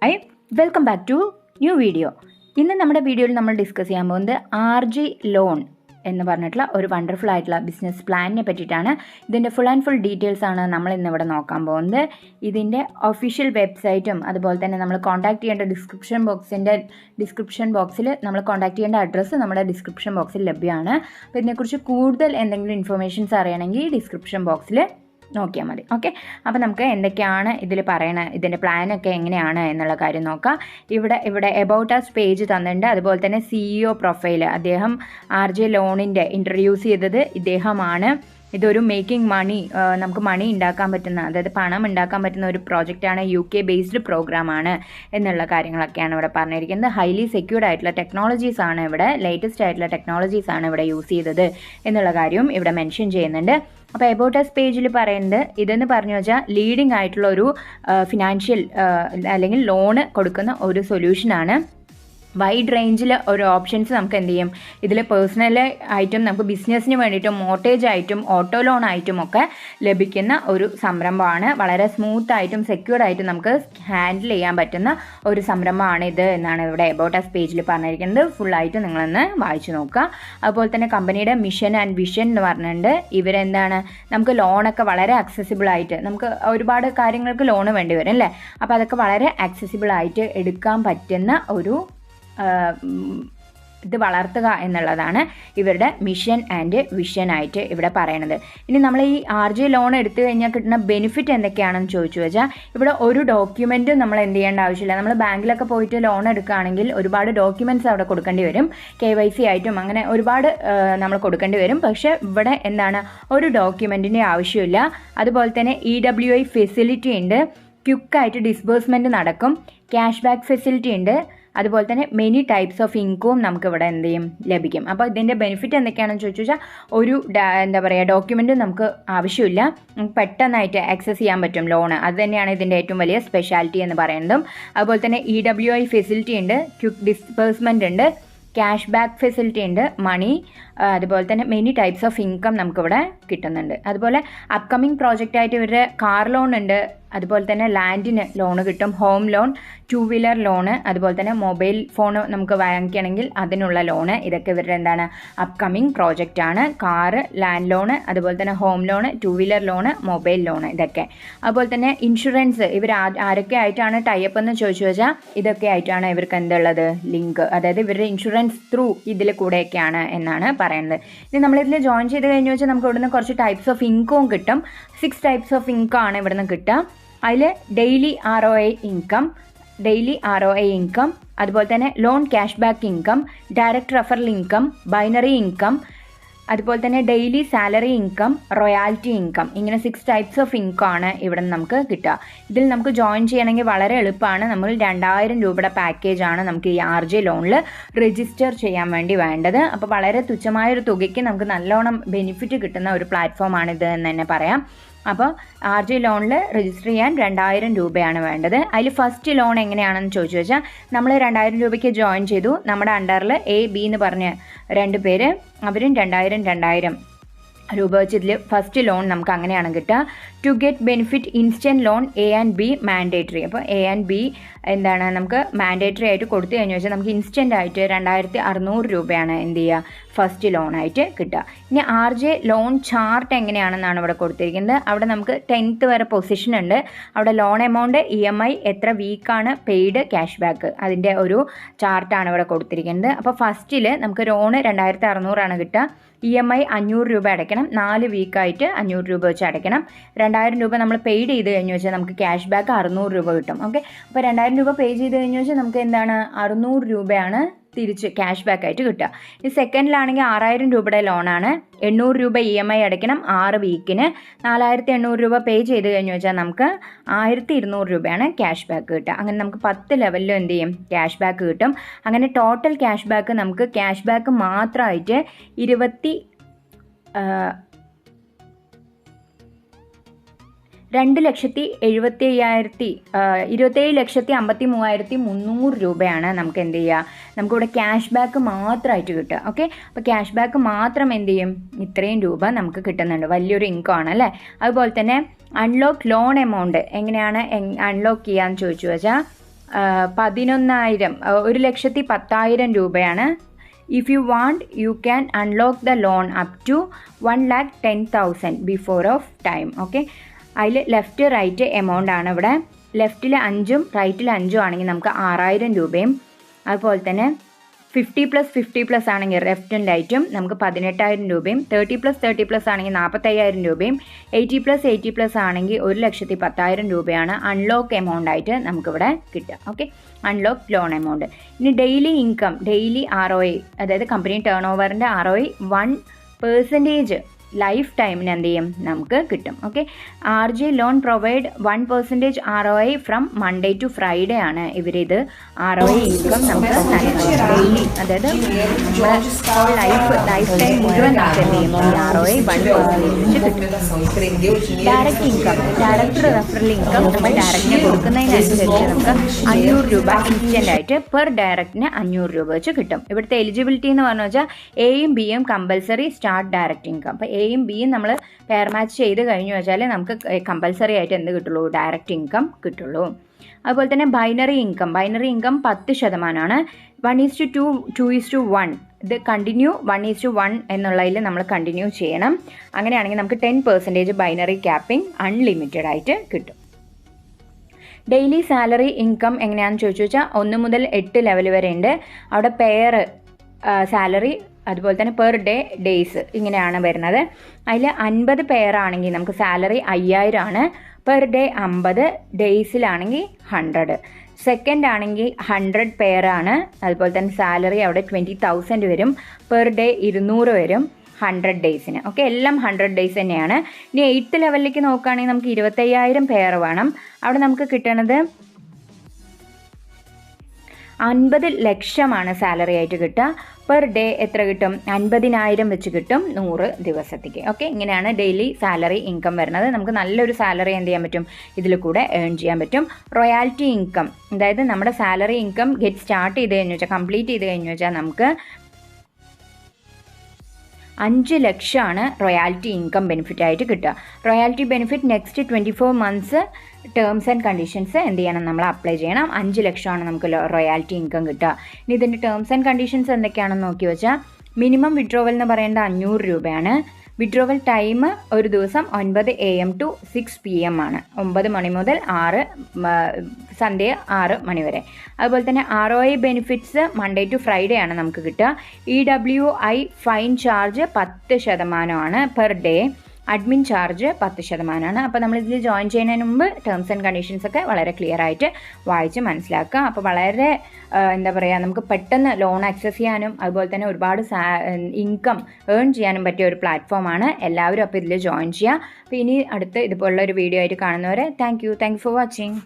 Hi, welcome back to new video. ഇന്ന് നമ്മുടെ വീഡിയോയിൽ നമ്മൾ ഡിസ്കസ് ചെയ്യാൻ പോകുന്നത് RG ലോൺ എന്ന് പറഞ്ഞിട്ടുള്ള ഒരു വണ്ടർഫുൾ ആയിട്ടുള്ള ബിസിനസ് പ്ലാനിനെ പറ്റിയിട്ടാണ്. ഇതിൻ്റെ ഫുൾ ആൻഡ് ഫുൾ ഡീറ്റെയിൽസ് ആണ് നമ്മൾ ഇന്നിവിടെ നോക്കാൻ പോകുന്നത്. ഇതിൻ്റെ ഒഫീഷ്യൽ വെബ്സൈറ്റും അതുപോലെ തന്നെ നമ്മൾ കോൺടാക്ട് ചെയ്യേണ്ട ഡിസ്ക്രിപ്ഷൻ ബോക്സിൽ നമ്മൾ കോൺടാക്ട് ചെയ്യേണ്ട അഡ്രസ്സ് നമ്മുടെ ഡിസ്ക്രിപ്ഷൻ ബോക്സിൽ ലഭ്യമാണ്. അപ്പോൾ ഇതിനെക്കുറിച്ച് കൂടുതൽ എന്തെങ്കിലും ഇൻഫർമേഷൻസ് അറിയണമെങ്കിൽ ഡിസ്ക്രിപ്ഷൻ ബോക്സിൽ നോക്കിയാൽ മതി. ഓക്കെ, അപ്പോൾ നമുക്ക് എന്തൊക്കെയാണ് ഇതിൽ പറയണത്, ഇതിൻ്റെ പ്ലാനൊക്കെ എങ്ങനെയാണ് എന്നുള്ള കാര്യം നോക്കാം. ഇവിടെ എബൌട്ട് അസ് പേജ് തന്നിട്ടുണ്ട്. അതുപോലെ തന്നെ CEO പ്രൊഫൈൽ, അദ്ദേഹം RG ലോണിൻ്റെ ഇൻട്രൊഡ്യൂസ് ചെയ്തത് ഇദ്ദേഹമാണ്. ഇതൊരു മേക്കിംഗ് മണി, നമുക്ക് മണി ഉണ്ടാക്കാൻ പറ്റുന്ന, അതായത് പണം ഉണ്ടാക്കാൻ പറ്റുന്ന ഒരു പ്രോജക്റ്റാണ്, UK ബേസ്ഡ് പ്രോഗ്രാമാണ് എന്നുള്ള കാര്യങ്ങളൊക്കെയാണ് ഇവിടെ പറഞ്ഞിരിക്കുന്നത്. ഹൈലി സെക്യൂർഡ് ആയിട്ടുള്ള ടെക്നോളജീസ് ആണ് ഇവിടെ, ലേറ്റസ്റ്റ് ആയിട്ടുള്ള ടെക്നോളജീസ് ആണ് ഇവിടെ യൂസ് ചെയ്തത് എന്നുള്ള കാര്യവും ഇവിടെ മെൻഷൻ ചെയ്യുന്നുണ്ട്. അപ്പോൾ എബൌട്ട് അസ് പേജിൽ പറയുന്നത് ഇതെന്ന് പറഞ്ഞു വെച്ചാൽ ലീഡിംഗ് ആയിട്ടുള്ള ഒരു ഫിനാൻഷ്യൽ അല്ലെങ്കിൽ ലോണ് കൊടുക്കുന്ന ഒരു സൊല്യൂഷനാണ്. വൈഡ് റേഞ്ചിൽ ഒരു ഓപ്ഷൻസ് നമുക്ക് എന്ത് ചെയ്യും, ഇതിൽ പേഴ്സണൽ ആയിട്ടും നമുക്ക് ബിസിനസ്സിന് വേണ്ടിയിട്ടും മോർട്ടേജ് ആയിട്ടും ഓട്ടോ ലോൺ ആയിട്ടും ഒക്കെ ലഭിക്കുന്ന ഒരു സംരംഭമാണ്. വളരെ സ്മൂത്ത് ആയിട്ടും സെക്യൂർഡ് ആയിട്ടും നമുക്ക് ഹാൻഡിൽ ചെയ്യാൻ പറ്റുന്ന ഒരു സംരംഭമാണ് ഇത് എന്നാണ് ഇവിടെ എബൌട്ട് അസ് പേജിൽ പറഞ്ഞിരിക്കുന്നത്. ഫുള്ളായിട്ട് നിങ്ങളൊന്ന് വായിച്ചു നോക്കുക. അതുപോലെ തന്നെ കമ്പനിയുടെ മിഷൻ ആൻഡ് വിഷൻ എന്ന് പറഞ്ഞിട്ടുണ്ട്. ഇവരെന്താണ്, നമുക്ക് ലോണൊക്കെ വളരെ അക്സസിബിൾ ആയിട്ട്, നമുക്ക് ഒരുപാട് കാര്യങ്ങൾക്ക് ലോണ് വേണ്ടി വരും അല്ലേ, അപ്പോൾ അതൊക്കെ വളരെ അക്സസിബിൾ ആയിട്ട് എടുക്കാൻ പറ്റുന്ന ഒരു ഇത് വളർത്തുക എന്നുള്ളതാണ് ഇവരുടെ മിഷൻ ആൻഡ് വിഷൻ ആയിട്ട് ഇവിടെ പറയണത്. ഇനി നമ്മൾ ഈ RG ലോൺ എടുത്തു കഴിഞ്ഞാൽ കിട്ടുന്ന ബെനിഫിറ്റ് എന്തൊക്കെയാണെന്ന് ചോദിച്ചു വെച്ചാൽ, ഇവിടെ ഒരു ഡോക്യുമെൻറ്റും നമ്മൾ എന്ത് ചെയ്യേണ്ട ആവശ്യമില്ല. നമ്മൾ ബാങ്കിലൊക്കെ പോയിട്ട് ലോൺ എടുക്കുകയാണെങ്കിൽ ഒരുപാട് ഡോക്യുമെൻറ്റ്സ് അവിടെ കൊടുക്കേണ്ടി വരും, KYC ആയിട്ടും അങ്ങനെ ഒരുപാട് നമ്മൾ കൊടുക്കേണ്ടി വരും. പക്ഷേ ഇവിടെ എന്താണ്, ഒരു ഡോക്യുമെൻറ്റിൻ്റെ ആവശ്യമില്ല. അതുപോലെ തന്നെ EWI ഫെസിലിറ്റി ഉണ്ട്, ക്വിക്കായിട്ട് ഡിസ്ബേഴ്സ്മെൻറ്റ് നടക്കും, ക്യാഷ് ബാക്ക് ഫെസിലിറ്റി ഉണ്ട്. അതുപോലെ തന്നെ മെനി ടൈപ്സ് ഓഫ് ഇൻകവും നമുക്കിവിടെ എന്ത് ചെയ്യും, ലഭിക്കും. അപ്പോൾ ഇതിൻ്റെ ബെനിഫിറ്റ് എന്തൊക്കെയാണെന്ന് ചോദിച്ചു വെച്ചാൽ, ഒരു എന്താ പറയുക ഡോക്യുമെൻറ്റും നമുക്ക് ആവശ്യമില്ല, നമുക്ക് പെട്ടെന്നായിട്ട് ആക്സസ് ചെയ്യാൻ പറ്റും ലോണ്. അത് തന്നെയാണ് ഇതിൻ്റെ ഏറ്റവും വലിയ സ്പെഷ്യാലിറ്റി എന്ന് പറയുന്നതും. അതുപോലെ തന്നെ EWI ഫെസിലിറ്റി ഉണ്ട്, ക്വിക്ക് ഡിസ്ബേഴ്സ്മെൻറ്റ് ഉണ്ട്, ക്യാഷ് ബാക്ക് ഫെസിലിറ്റി ഉണ്ട്, മണി, അതുപോലെ തന്നെ മെനി ടൈപ്സ് ഓഫ് ഇൻകം നമുക്കിവിടെ കിട്ടുന്നുണ്ട്. അതുപോലെ അപ്കമിങ് പ്രോജക്റ്റായിട്ട് ഇവരുടെ കാർ ലോൺ ഉണ്ട്, അതുപോലെ തന്നെ ലാൻഡിന് ലോണ് കിട്ടും, ഹോം ലോൺ, 2 വീലർ ലോണ്, അതുപോലെ തന്നെ മൊബൈൽ ഫോൺ നമുക്ക് വാങ്ങിക്കണമെങ്കിൽ അതിനുള്ള ലോണ്. ഇതൊക്കെ ഇവരുടെ എന്താണ് അപ്കമിങ് പ്രോജക്റ്റാണ്. കാറ്, ലാൻഡ് ലോണ്, അതുപോലെ തന്നെ home loan, 2 wheeler loan, mobile loan, ഇതൊക്കെ. അതുപോലെ തന്നെ ഇൻഷുറൻസ് ഇവർ ആരൊക്കെ ആയിട്ടാണ് ടൈപ്പ് എന്ന് ചോദിച്ചു വെച്ചാൽ, ഇതൊക്കെ ആയിട്ടാണ് ഇവർക്ക് എന്തുള്ളത് ലിങ്ക്, അതായത് ഇവരുടെ ഇൻഷുറൻസ് ത്രൂ ഇതിൽ കൂടെയൊക്കെയാണ് എന്നാണ് പറയുന്നത്. ഇനി നമ്മളിതിൽ ജോയിൻ ചെയ്ത് കഴിഞ്ഞു വെച്ചാൽ നമുക്ക് ഇവിടുന്ന് കുറച്ച് ടൈപ്സ് ഓഫ് ഇൻകവും കിട്ടും. 6 ടൈപ്സ് ഓഫ് ഇൻകം ആണ് ഇവിടുന്ന് കിട്ടുക. അതിൽ ഡെയിലി ROI ഇൻകം, അതുപോലെ തന്നെ loan cash back income, direct referral income, binary income, അതുപോലെ തന്നെ daily salary income, royalty income, ഇങ്ങനെ 6 ടൈപ്സ് ഓഫ് ഇൻകം ആണ് ഇവിടെ നിന്ന് നമുക്ക് കിട്ടുക. ഇതിൽ നമുക്ക് ജോയിൻ ചെയ്യണമെങ്കിൽ വളരെ എളുപ്പമാണ്. നമ്മൾ 2000 രൂപയുടെ പാക്കേജാണ് നമുക്ക് ഈ RG ലോണിൽ രജിസ്റ്റർ ചെയ്യാൻ വേണ്ടി വേണ്ടത്. അപ്പോൾ വളരെ തുച്ഛമായൊരു തുകയ്ക്ക് നമുക്ക് നല്ലോണം ബെനിഫിറ്റ് കിട്ടുന്ന ഒരു പ്ലാറ്റ്ഫോമാണിത് എന്ന് തന്നെ പറയാം. അപ്പോൾ RG ലോണിൽ രജിസ്റ്റർ ചെയ്യാൻ 2000 രൂപയാണ് വേണ്ടത്. അതിൽ ഫസ്റ്റ് ലോൺ എങ്ങനെയാണെന്ന് ചോദിച്ചു വെച്ചാൽ, നമ്മൾ 2000 രൂപയ്ക്ക് ജോയിൻ ചെയ്തു. നമ്മുടെ അണ്ടറിൽ AB എന്ന് പറഞ്ഞ് 2 പേര്, അവരും 2000 രൂപ വെച്ച് ഇതിൽ ഫസ്റ്റ് ലോൺ നമുക്ക് അങ്ങനെയാണ് കിട്ടുക. To get benefit instant loan A and B mandatory. അപ്പോൾ A and B എന്താണ്, നമുക്ക് മാൻഡേറ്ററി ആയിട്ട് കൊടുത്തു കഴിഞ്ഞു വെച്ചാൽ നമുക്ക് ഇൻസ്റ്റൻ്റ് ആയിട്ട് 2600 രൂപയാണ് എന്ത് ചെയ്യുക ഫസ്റ്റ് ലോണായിട്ട് കിട്ടുക. ഇനി RG ലോൺ ചാർട്ട് എങ്ങനെയാണെന്നാണ് ഇവിടെ കൊടുത്തിരിക്കുന്നത്. അവിടെ നമുക്ക് 10th വരെ പൊസിഷൻ ഉണ്ട്. അവിടെ ലോൺ എമൗണ്ട്, EMI, എത്ര വീക്കാണ് പെയ്ഡ്, ക്യാഷ് ബാക്ക്, അതിൻ്റെ ഒരു ചാർട്ടാണ് ഇവിടെ കൊടുത്തിരിക്കുന്നത്. അപ്പോൾ ഫസ്റ്റിൽ നമുക്ക് ലോണ് 2600 കിട്ടുക. EMI 500 രൂപ അടയ്ക്കണം, 4 വീക്കായിട്ട് 500 രൂപ വെച്ച് അടയ്ക്കണം. 2000 രൂപ നമ്മൾ പെയ്ഡ് ചെയ്ത് കഴിഞ്ഞു വെച്ചാൽ നമുക്ക് ക്യാഷ് ബാക്ക് 600 രൂപ കിട്ടും. ഓക്കെ, അപ്പോൾ 2000 രൂപ പേ ചെയ്ത് കഴിഞ്ഞു വെച്ചാൽ നമുക്ക് എന്താണ് 600 രൂപയാണ് തിരിച്ച് ക്യാഷ് ബാക്ക് ആയിട്ട് കിട്ടുക. ഈ സെക്കൻഡിലാണെങ്കിൽ 6000 രൂപയുടെ ലോണാണ്, 800 രൂപ EMI അടയ്ക്കണം 6 വീക്കിന്, 4800 രൂപ പേ ചെയ്ത് കഴിഞ്ഞു വെച്ചാൽ നമുക്ക് 1200 രൂപയാണ് ക്യാഷ് ബാക്ക് കിട്ടുക. അങ്ങനെ നമുക്ക് 10 ലെവലിലും എന്ത് ചെയ്യും ക്യാഷ് ബാക്ക് കിട്ടും. അങ്ങനെ ടോട്ടൽ ക്യാഷ് ബാക്ക് നമുക്ക് ക്യാഷ് ബാക്ക് മാത്രമായിട്ട് 27,53,300 രൂപയാണ് നമുക്ക് എന്ത് ചെയ്യുക, നമുക്കിവിടെ ക്യാഷ് ബാക്ക് മാത്രമായിട്ട് കിട്ടുക. ഓക്കെ, അപ്പോൾ ക്യാഷ് ബാക്ക് മാത്രം എന്ത് ചെയ്യും, ഇത്രയും രൂപ നമുക്ക് കിട്ടുന്നുണ്ട്. വലിയൊരു ഇൻകം ആണ് അല്ലേ. അതുപോലെ തന്നെ അൺലോക്ക് ലോൺ എമൗണ്ട് എങ്ങനെയാണ് അൺലോക്ക് ചെയ്യാന്ന് ചോദിച്ചു വെച്ചാൽ, 11,000 1,10,000 രൂപയാണ്. If you want you can unlock the loan up to 1,10,000 before of time. Okay, അതിൽ ലെഫ്റ്റ് റൈറ്റ് എമൗണ്ട് ആണ് ഇവിടെ. ലെഫ്റ്റിൽ 5 റൈറ്റിൽ 5 ആണെങ്കിൽ നമുക്ക് 6,000 രൂപയും, അതുപോലെ തന്നെ 50+50+ ആണെങ്കിൽ ലെഫ്റ്റും റൈറ്റും നമുക്ക് 18,000 രൂപയും, 30+30+ ആണെങ്കിൽ 45,000 രൂപയും, 80+80+ ആണെങ്കിൽ 1,10,000 രൂപയാണ് അൺലോക്ക് എമൗണ്ട് ആയിട്ട് നമുക്കിവിടെ കിട്ടുക. Okay, unlock loan amount. ഇനി ഡെയിലി ഇൻകം, ഡെയിലി ROI, അതായത് കമ്പനി ടേൺ ഓവറിൻ്റെ ROI 1% ലൈഫ് ടൈമിന് എന്ത് ചെയ്യും നമുക്ക് കിട്ടും. Okay, RJ loan provide 1% ROI from Monday to Friday ആണ് ഇവരിത് ROI ഇൻകം നമുക്ക് ഡെയിലി, അതായത് നമ്മുടെ ലൈഫ് ടൈം മുഴുവൻ നമുക്ക് എന്ത് ചെയ്യും ഈ ROI 1% കിട്ടും. Direct income, direct referral income നമ്മൾ ഡയറക്റ്റിന് കൊടുക്കുന്നതിനനുസരിച്ച് നമുക്ക് 500 രൂപ ഇൻസ്റ്റൻ്റ് ആയിട്ട് പെർ ഡയറക്റ്റിന് 500 രൂപ വെച്ച് കിട്ടും. ഇവിടുത്തെ എലിജിബിലിറ്റി എന്ന് പറഞ്ഞു വെച്ചാൽ Aയും Bയും കമ്പൽസറി സ്റ്റാർട്ട് ഡയറക്റ്റ് ഇൻകം. അപ്പോൾ Aയും Bയും നമ്മൾ പെയർ മാച്ച് ചെയ്ത് കഴിഞ്ഞു വെച്ചാൽ നമുക്ക് കമ്പൽസറി ആയിട്ട് എന്ത് കിട്ടുള്ളൂ, ഡയറക്റ്റ് ഇൻകം കിട്ടുള്ളൂ. അതുപോലെ തന്നെ ബൈനറി ഇൻകം, ബൈനറി ഇൻകം 10%ആണ്. 1:2, 2:1 ഇത് കണ്ടിന്യൂ 1:1 എന്നുള്ളതിൽ നമ്മൾ കണ്ടിന്യൂ ചെയ്യണം. അങ്ങനെയാണെങ്കിൽ നമുക്ക് 10% ബൈനറി ക്യാപ്പിംഗ് അൺലിമിറ്റഡ് ആയിട്ട് കിട്ടും. ഡെയിലി സാലറി ഇൻകം എങ്ങനെയാണെന്ന് ചോദിച്ചു വെച്ചാൽ 1 മുതൽ 8 ലെവൽ വരെ ഉണ്ട്. അവിടെ പെയർ സാലറി, അതുപോലെ തന്നെ പെർ ഡേ ഡേയ്സ് ഇങ്ങനെയാണ് വരുന്നത്. അതിൽ 50 പെയറാണെങ്കിൽ നമുക്ക് സാലറി 5,000 ആണ്. Per day 50, ഡേയ്സിലാണെങ്കിൽ 100. സെക്കൻഡ് ആണെങ്കിൽ 100 പെയറാണ്. അതുപോലെ തന്നെ സാലറി അവിടെ 20,000 വരും. പെർ ഡേ 200 വരും 100 ഡേയ്സിന്. ഓക്കെ, എല്ലാം 100 ഡേയ്സ് തന്നെയാണ്. ഇനി 8th ലെവലിലേക്ക് നോക്കുകയാണെങ്കിൽ നമുക്ക് 25,000 പെയർ വേണം. അവിടെ നമുക്ക് കിട്ടണത് 50 ലക്ഷമാണ് സാലറി ആയിട്ട് കിട്ടുക. പെർ ഡേ എത്ര കിട്ടും, 50,000 വെച്ച് കിട്ടും 100 ദിവസത്തേക്ക്. ഓക്കെ, ഇങ്ങനെയാണ് ഡെയിലി സാലറി ഇൻകം വരുന്നത്. നമുക്ക് നല്ലൊരു സാലറി എന്ത് ചെയ്യാൻ പറ്റും, ഇതിൽ കൂടെ ഏൺ ചെയ്യാൻ പറ്റും. റോയാലിറ്റി ഇൻകം, അതായത് നമ്മുടെ സാലറി ഇൻകം സ്റ്റാർട്ട് ചെയ്ത് കഴിഞ്ഞു വെച്ചാൽ, കംപ്ലീറ്റ് ചെയ്ത് കഴിഞ്ഞു വെച്ചാൽ നമുക്ക് 5 ലക്ഷമാണ് റോയാലിറ്റി ഇൻകം ബെനിഫിറ്റ് ആയിട്ട് കിട്ടുക. Royalty benefit next 24 months terms and conditions എന്ത് ചെയ്യണം, നമ്മൾ അപ്ലൈ ചെയ്യണം. 5 ലക്ഷമാണ് നമുക്ക് റോയാലിറ്റി ഇൻകം കിട്ടുക. ഇനി ഇതിൻ്റെ ടേംസ് ആൻഡ് കണ്ടീഷൻസ് എന്തൊക്കെയാണെന്ന് നോക്കി വെച്ചാൽ, മിനിമം വിഡ്രോവൽ എന്ന് പറയുന്നത് 500 രൂപയാണ്. വിഡ്രോവൽ ടൈം ഒരു ദിവസം 9 AM to 6 PM ആണ്. 9 മണി മുതൽ സന്ധ്യ 6 മണി വരെ. അതുപോലെ തന്നെ ROI benefits Monday to Friday ആണ് നമുക്ക് കിട്ടുക. EWI ഫൈൻ ചാർജ് 10% ആണ് പെർ ഡേ. അഡ്മിൻ ചാർജ് 10%ആണ്. അപ്പോൾ നമ്മളിതിൽ ജോയിൻ ചെയ്യുന്നതിന് മുമ്പ് ടേംസ് ആൻഡ് കണ്ടീഷൻസ് ഒക്കെ വളരെ ക്ലിയർ ആയിട്ട് വായിച്ച് മനസ്സിലാക്കുക. അപ്പോൾ വളരെ എന്താ പറയുക, നമുക്ക് പെട്ടെന്ന് ലോൺ ആക്സസ് ചെയ്യാനും അതുപോലെ തന്നെ ഒരുപാട് ഇൻകം ഏൺ ചെയ്യാനും പറ്റിയ ഒരു പ്ലാറ്റ്ഫോമാണ്. എല്ലാവരും അപ്പോൾ ഇതിൽ ജോയിൻ ചെയ്യുക. അപ്പോൾ ഇനി അടുത്ത് ഇതുപോലുള്ള ഒരു വീഡിയോ ആയിട്ട് കാണുന്നവരെ താങ്ക് യു ഫോർ വാച്ചിങ്.